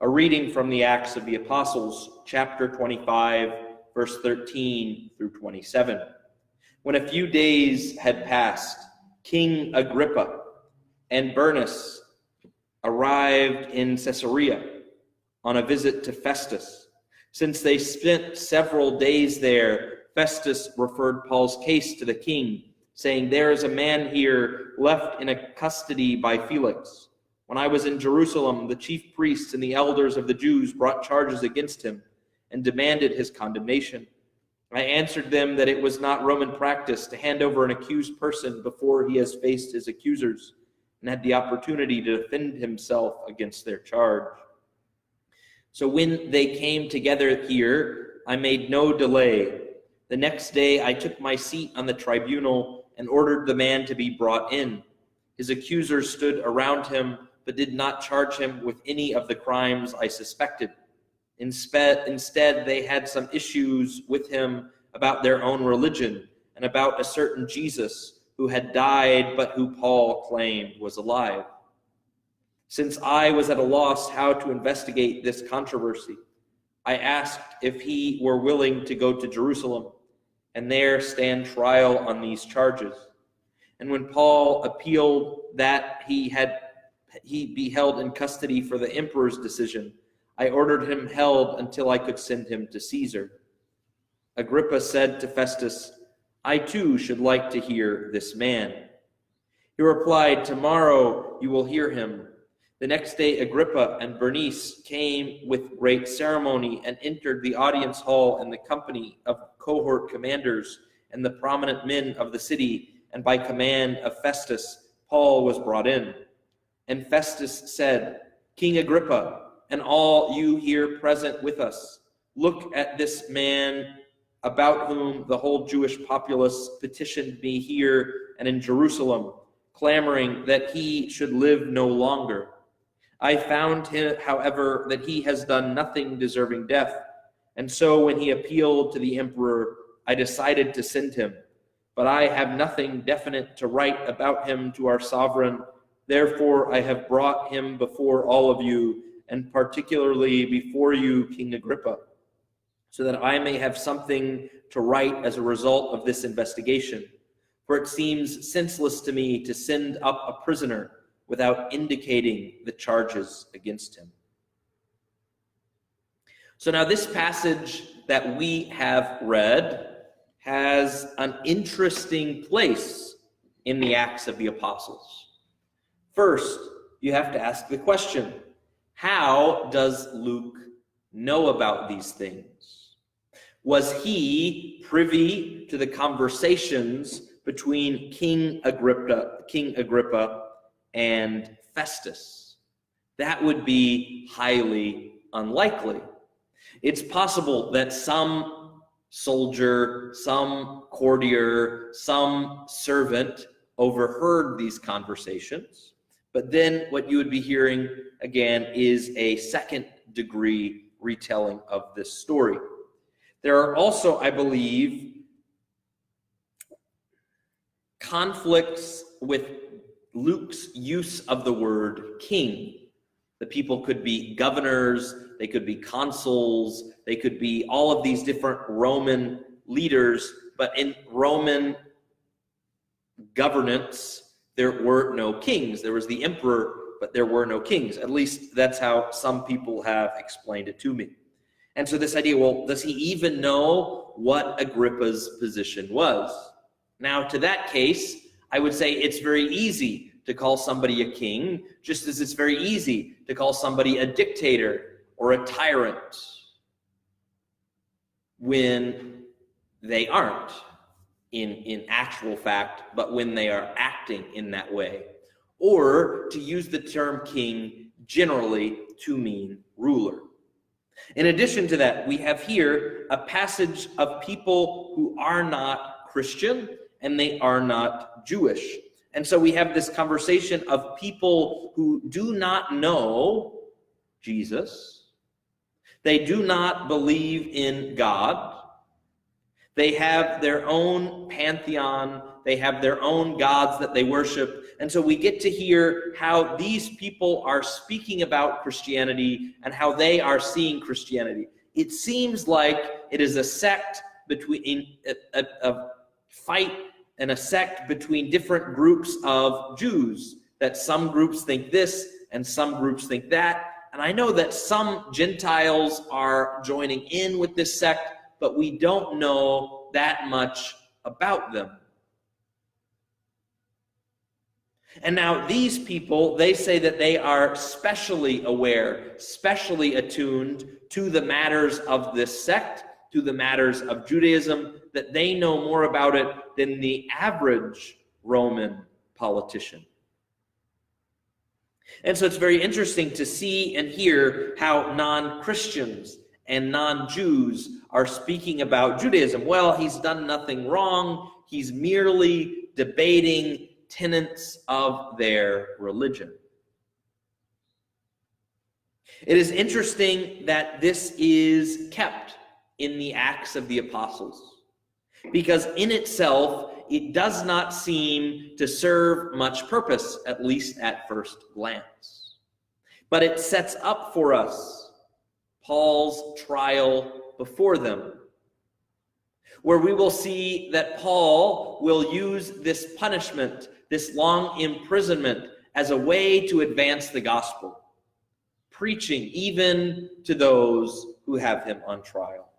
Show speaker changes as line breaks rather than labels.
A reading from the Acts of the Apostles, chapter 25, verse 13 through 27. When a few days had passed, King Agrippa and Bernice arrived in Caesarea on a visit to Festus. Since they spent several days there, Festus referred Paul's case to the king, saying, "There is a man here left in a custody by Felix. When I was in Jerusalem, the chief priests and the elders of the Jews brought charges against him and demanded his condemnation. I answered them that it was not Roman practice to hand over an accused person before he has faced his accusers and had the opportunity to defend himself against their charge. So when they came together here, I made no delay. The next day I took my seat on the tribunal and ordered the man to be brought in. His accusers stood around him, but did not charge him with any of the crimes I suspected. Instead, they had some issues with him about their own religion and about a certain Jesus who had died, but who Paul claimed was alive. Since I was at a loss how to investigate this controversy, I asked if he were willing to go to Jerusalem and there stand trial on these charges. And when Paul appealed that he be held in custody for the emperor's decision, I ordered him held until I could send him to Caesar." Agrippa said to Festus, "I too should like to hear this man." He replied, "Tomorrow you will hear him." The next day Agrippa and Bernice came with great ceremony and entered the audience hall in the company of cohort commanders and the prominent men of the city, and by command of Festus, Paul was brought in. And Festus said, "King Agrippa, and all you here present with us, look at this man about whom the whole Jewish populace petitioned me here and in Jerusalem, clamoring that he should live no longer. I found him, however, that he has done nothing deserving death, and so when he appealed to the emperor, I decided to send him. But I have nothing definite to write about him to our sovereign. Therefore, I have brought him before all of you, and particularly before you, King Agrippa, so that I may have something to write as a result of this investigation. For it seems senseless to me to send up a prisoner without indicating the charges against him." So now this passage that we have read has an interesting place in the Acts of the Apostles. First, you have to ask the question, how does Luke know about these things? Was he privy to the conversations between King Agrippa and Festus? That would be highly unlikely. It's possible that some soldier, some courtier, some servant overheard these conversations, but then what you would be hearing again is a second-degree retelling of this story. There are also, I believe, conflicts with Luke's use of the word king. The people could be governors, they could be consuls, they could be all of these different Roman leaders, but in Roman governance, there were no kings. There was the emperor, but there were no kings. At least that's how some people have explained it to me. And so this idea, well, does he even know what Agrippa's position was? Now, to that case, I would say it's very easy to call somebody a king, just as it's very easy to call somebody a dictator or a tyrant when they aren't in actual fact, but when they are acting in that way. Or to use the term king generally to mean ruler. In addition to that, we have here a passage of people who are not Christian and they are not Jewish. And so we have this conversation of people who do not know Jesus. They do not believe in God. They have their own pantheon. They have their own gods that they worship. And so we get to hear how these people are speaking about Christianity and how they are seeing Christianity. It seems like it is a sect between a fight and a sect between different groups of Jews, that some groups think this and some groups think that. And I know that some Gentiles are joining in with this sect, but we don't know that much about them. And now these people, they say that they are specially aware, specially attuned to the matters of this sect, to the matters of Judaism, that they know more about it than the average Roman politician. And so it's very interesting to see and hear how non-Christians and non-Jews are speaking about Judaism. Well, he's done nothing wrong. He's merely debating tenets of their religion. It is interesting that this is kept in the Acts of the Apostles, because in itself, it does not seem to serve much purpose, at least at first glance. But it sets up for us Paul's trial before them, where we will see that Paul will use this punishment, this long imprisonment, as a way to advance the gospel, preaching even to those who have him on trial.